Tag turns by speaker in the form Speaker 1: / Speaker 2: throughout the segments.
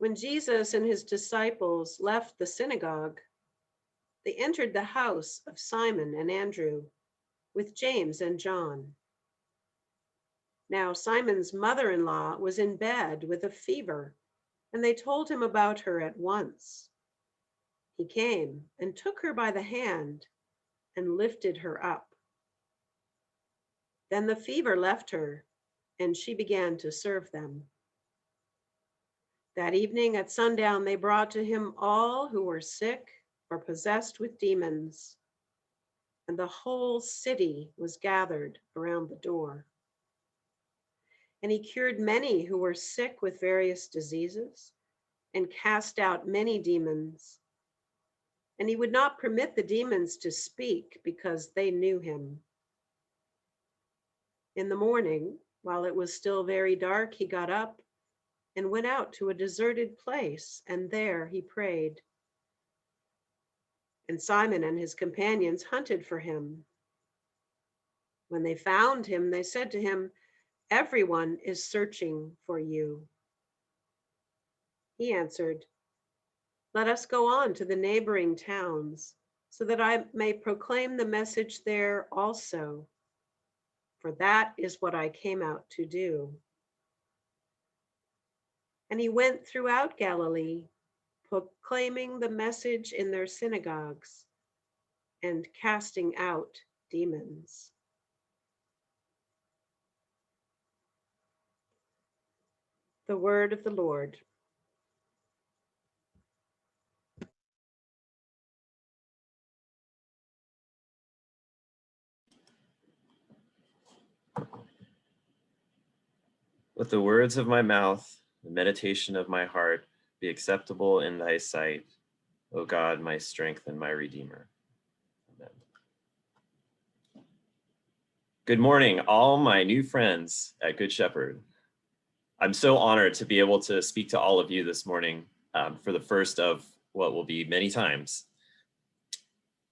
Speaker 1: When Jesus and his disciples left the synagogue, they entered the house of Simon and Andrew with James and John. Now Simon's mother-in-law was in bed with a fever, and they told him about her at once. He came and took her by the hand and lifted her up. Then the fever left her, and she began to serve them. That evening at sundown, they brought to him all who were sick or possessed with demons, and the whole city was gathered around the door. And he cured many who were sick with various diseases and cast out many demons. And he would not permit the demons to speak because they knew him. In the morning, while it was still very dark, he got up and went out to a deserted place, and there he prayed. And Simon and his companions hunted for him. When they found him, they said to him, "Everyone is searching for you." He answered, "Let us go on to the neighboring towns, so that I may proclaim the message there also, for that is what I came out to do." And he went throughout Galilee, proclaiming the message in their synagogues and casting out demons. The word of the Lord.
Speaker 2: Let the words of my mouth, the meditation of my heart be acceptable in thy sight, O God, my strength and my Redeemer. Amen. Good morning, all my new friends at Good Shepherd. I'm so honored to be able to speak to all of you this morning for the first of what will be many times.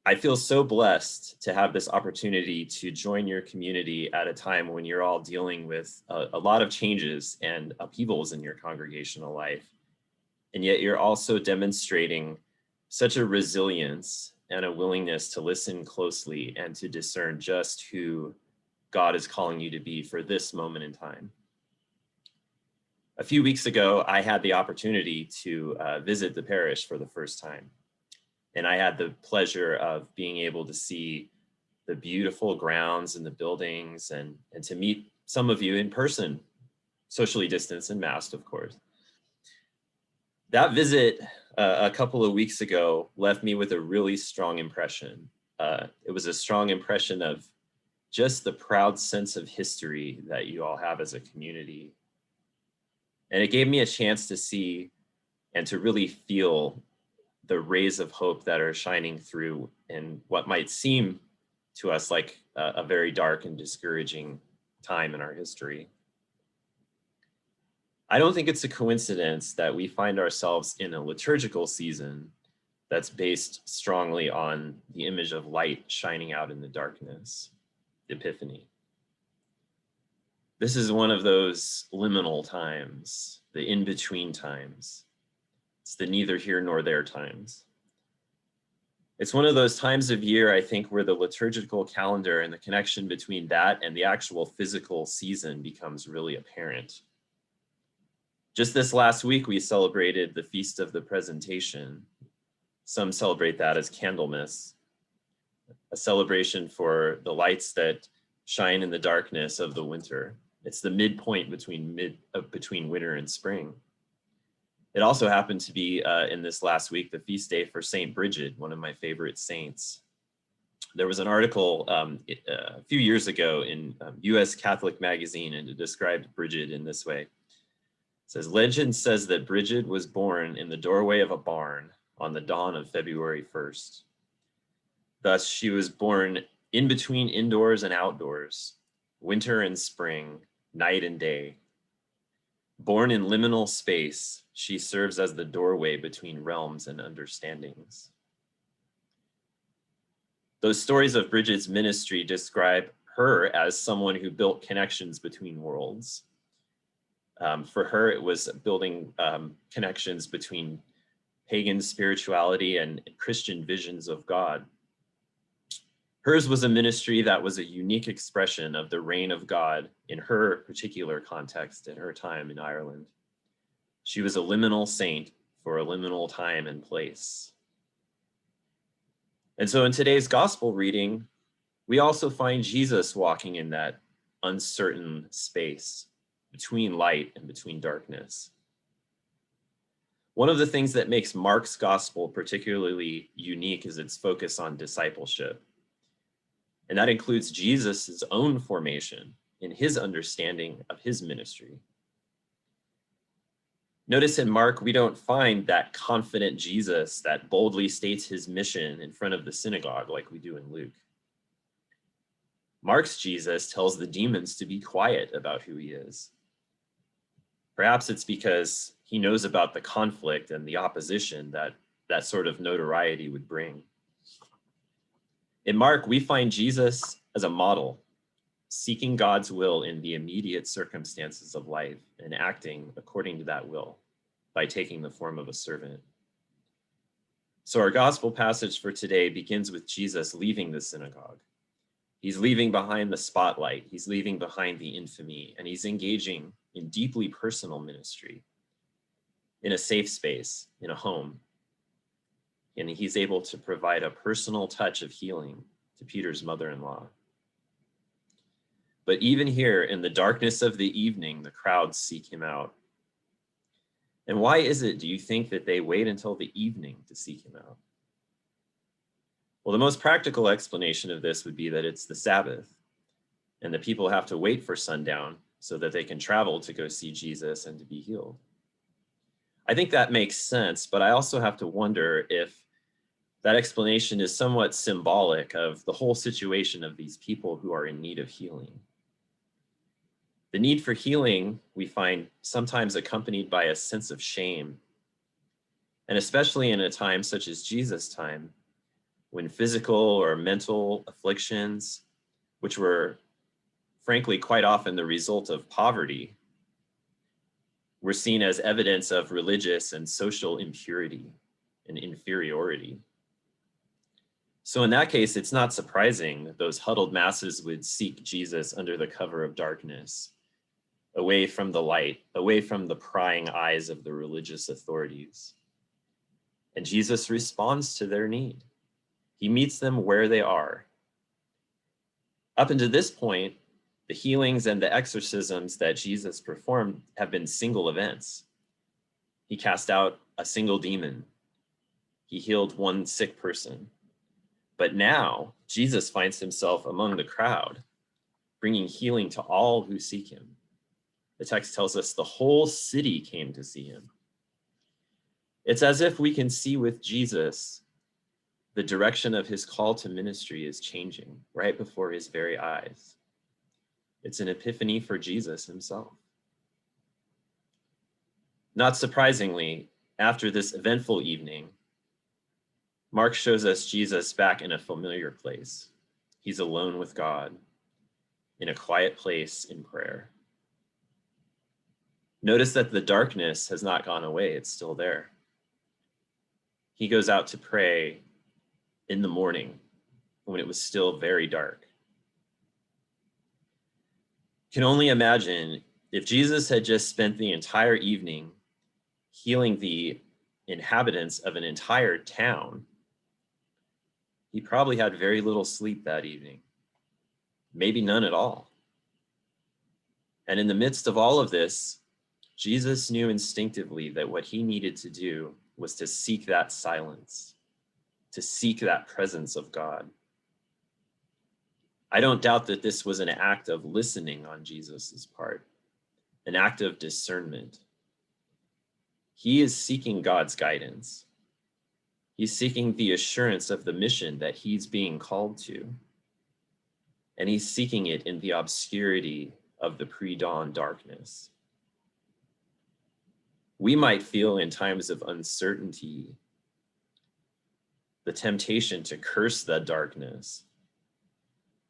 Speaker 2: I feel so blessed to have this opportunity to join your community at a time when you're all dealing with a lot of changes and upheavals in your congregational life. And yet you're also demonstrating such a resilience and a willingness to listen closely and to discern just who God is calling you to be for this moment in time. A few weeks ago, I had the opportunity to visit the parish for the first time. And I had the pleasure of being able to see the beautiful grounds and the buildings and to meet some of you in person, socially distanced and masked, of course. That visit a couple of weeks ago left me with a really strong impression. It was a strong impression of just the proud sense of history that you all have as a community. And it gave me a chance to see and to really feel the rays of hope that are shining through in what might seem to us like a very dark and discouraging time in our history. I don't think it's a coincidence that we find ourselves in a liturgical season that's based strongly on the image of light shining out in the darkness, the Epiphany. This is one of those liminal times, the in-between times. It's the neither here nor there times. It's one of those times of year, I think, where the liturgical calendar and the connection between that and the actual physical season becomes really apparent. Just this last week, we celebrated the Feast of the Presentation. Some celebrate that as Candlemas, a celebration for the lights that shine in the darkness of the winter. It's the midpoint between winter and spring. It also happened to be in this last week, the feast day for Saint Bridget, one of my favorite saints. There was an article a few years ago in US Catholic magazine, and it described Bridget in this way. It says, legend says that Bridget was born in the doorway of a barn on the dawn of February 1st. Thus, she was born in between indoors and outdoors, winter and spring, night and day. Born in liminal space, she serves as the doorway between realms and understandings. Those stories of Bridget's ministry describe her as someone who built connections between worlds. For her, it was building connections between pagan spirituality and Christian visions of God. Hers was a ministry that was a unique expression of the reign of God in her particular context, in her time in Ireland. She was a liminal saint for a liminal time and place. And so in today's gospel reading, we also find Jesus walking in that uncertain space between light and between darkness. One of the things that makes Mark's gospel particularly unique is its focus on discipleship. And that includes Jesus's own formation in his understanding of his ministry. Notice in Mark, we don't find that confident Jesus that boldly states his mission in front of the synagogue like we do in Luke. Mark's Jesus tells the demons to be quiet about who he is. Perhaps it's because he knows about the conflict and the opposition that sort of notoriety would bring. In Mark, we find Jesus as a model, seeking God's will in the immediate circumstances of life and acting according to that will by taking the form of a servant. So our gospel passage for today begins with Jesus leaving the synagogue. He's leaving behind the spotlight, he's leaving behind the infamy, and he's engaging in deeply personal ministry in a safe space, in a home. And he's able to provide a personal touch of healing to Peter's mother-in-law. But even here, in the darkness of the evening, the crowds seek him out. And why is it, do you think, that they wait until the evening to seek him out? Well, the most practical explanation of this would be that it's the Sabbath, and the people have to wait for sundown so that they can travel to go see Jesus and to be healed. I think that makes sense, but I also have to wonder if that explanation is somewhat symbolic of the whole situation of these people who are in need of healing. The need for healing, we find, sometimes accompanied by a sense of shame. And especially in a time such as Jesus' time, when physical or mental afflictions, which were frankly quite often the result of poverty, were seen as evidence of religious and social impurity and inferiority. So in that case, it's not surprising that those huddled masses would seek Jesus under the cover of darkness, away from the light, away from the prying eyes of the religious authorities. And Jesus responds to their need. He meets them where they are. Up until this point, the healings and the exorcisms that Jesus performed have been single events. He cast out a single demon. He healed one sick person. But now, Jesus finds himself among the crowd, bringing healing to all who seek him. The text tells us the whole city came to see him. It's as if we can see with Jesus, the direction of his call to ministry is changing right before his very eyes. It's an epiphany for Jesus himself. Not surprisingly, after this eventful evening, Mark shows us Jesus back in a familiar place. He's alone with God, in a quiet place in prayer. Notice that the darkness has not gone away, it's still there. He goes out to pray in the morning when it was still very dark. Can only imagine if Jesus had just spent the entire evening healing the inhabitants of an entire town, he probably had very little sleep that evening, maybe none at all. And in the midst of all of this, Jesus knew instinctively that what he needed to do was to seek that silence, to seek that presence of God. I don't doubt that this was an act of listening on Jesus's part, an act of discernment. He is seeking God's guidance. He's seeking the assurance of the mission that he's being called to. And he's seeking it in the obscurity of the pre-dawn darkness. We might feel in times of uncertainty the temptation to curse the darkness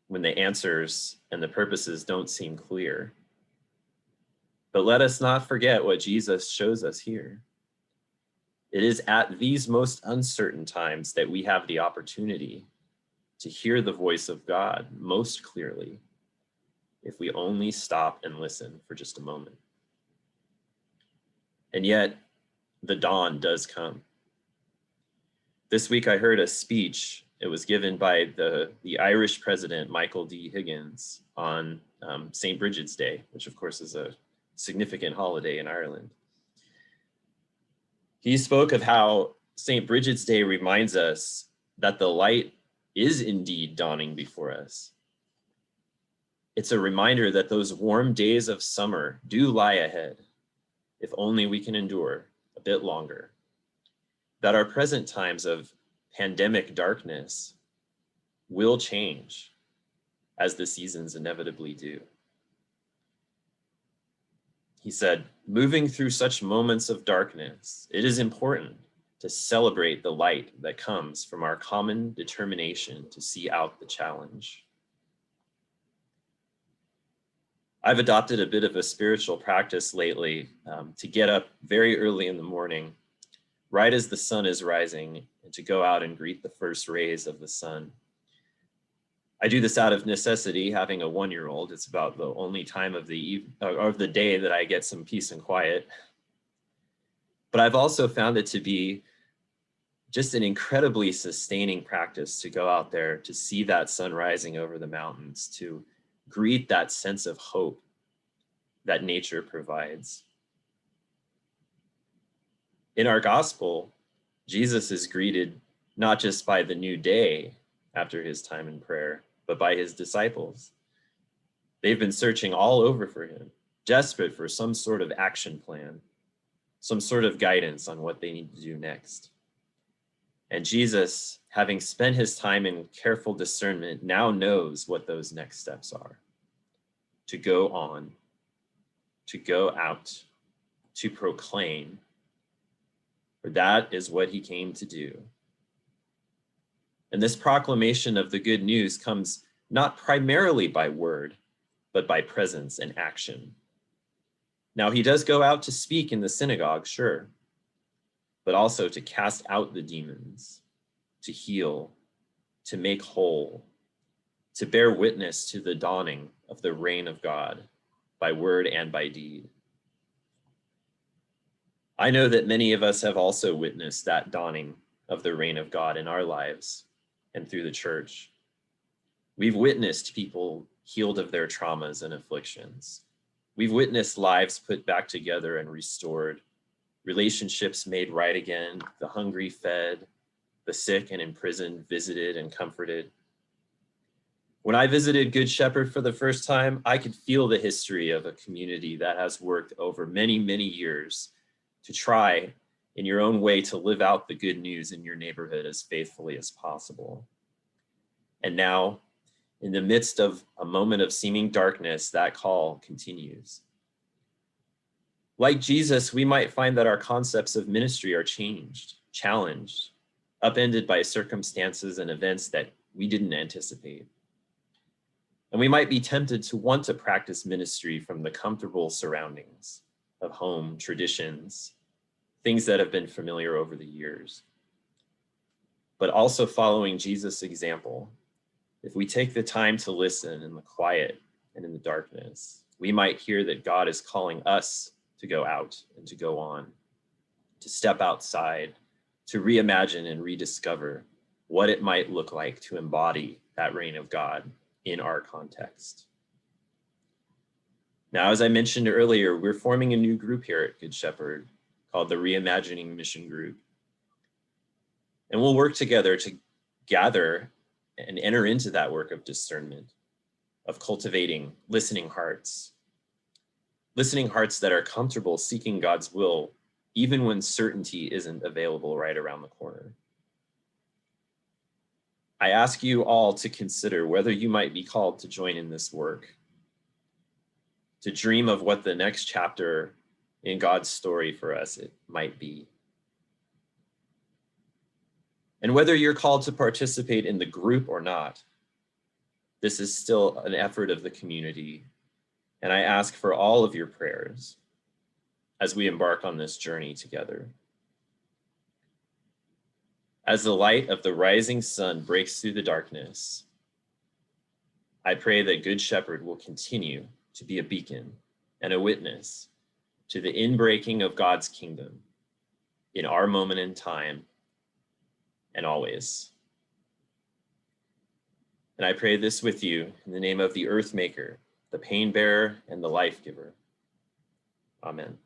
Speaker 2: when the answers and the purposes don't seem clear. But let us not forget what Jesus shows us here. It is at these most uncertain times that we have the opportunity to hear the voice of God most clearly, if we only stop and listen for just a moment. And yet, the dawn does come. This week I heard a speech. It was given by the Irish president, Michael D. Higgins, on St. Bridget's Day, which of course is a significant holiday in Ireland. He spoke of how St. Bridget's Day reminds us that the light is indeed dawning before us. It's a reminder that those warm days of summer do lie ahead, if only we can endure a bit longer. That our present times of pandemic darkness will change, as the seasons inevitably do. He said, moving through such moments of darkness, it is important to celebrate the light that comes from our common determination to see out the challenge. I've adopted a bit of a spiritual practice lately to get up very early in the morning, right as the sun is rising, and to go out and greet the first rays of the sun. I do this out of necessity, having a 1-year-old. It's about the only time of the day that I get some peace and quiet. But I've also found it to be just an incredibly sustaining practice to go out there, to see that sun rising over the mountains, to greet that sense of hope that nature provides. In our gospel, Jesus is greeted not just by the new day after his time in prayer, but by his disciples. They've been searching all over for him, desperate for some sort of action plan, some sort of guidance on what they need to do next. And Jesus, having spent his time in careful discernment, now knows what those next steps are. To go on, to go out, to proclaim. For that is what he came to do. And this proclamation of the good news comes not primarily by word, but by presence and action. Now, he does go out to speak in the synagogue, sure, but also to cast out the demons, to heal, to make whole, to bear witness to the dawning of the reign of God by word and by deed. I know that many of us have also witnessed that dawning of the reign of God in our lives and through the church. We've witnessed people healed of their traumas and afflictions. We've witnessed lives put back together and restored, relationships made right again, the hungry fed, the sick and imprisoned visited and comforted. When I visited Good Shepherd for the first time, I could feel the history of a community that has worked over many, many years to try in your own way to live out the good news in your neighborhood as faithfully as possible. And now, in the midst of a moment of seeming darkness, that call continues. Like Jesus, we might find that our concepts of ministry are changed, challenged, upended by circumstances and events that we didn't anticipate. And we might be tempted to want to practice ministry from the comfortable surroundings of home, traditions, things that have been familiar over the years. But also following Jesus' example, if we take the time to listen in the quiet and in the darkness, we might hear that God is calling us to go out and to go on, to step outside, to reimagine and rediscover what it might look like to embody that reign of God in our context. Now, as I mentioned earlier, we're forming a new group here at Good Shepherd called the Reimagining Mission Group. And we'll work together to gather and enter into that work of discernment, of cultivating listening hearts that are comfortable seeking God's will, even when certainty isn't available right around the corner. I ask you all to consider whether you might be called to join in this work, to dream of what the next chapter in God's story for us it might be. And whether you're called to participate in the group or not, this is still an effort of the community And I ask for all of your prayers as we embark on this journey together. As the light of the rising sun breaks through the darkness, I pray that Good Shepherd will continue to be a beacon and a witness to the inbreaking of God's kingdom in our moment in time and always. And I pray this with you in the name of the earth maker, the pain bearer, and the life giver. Amen.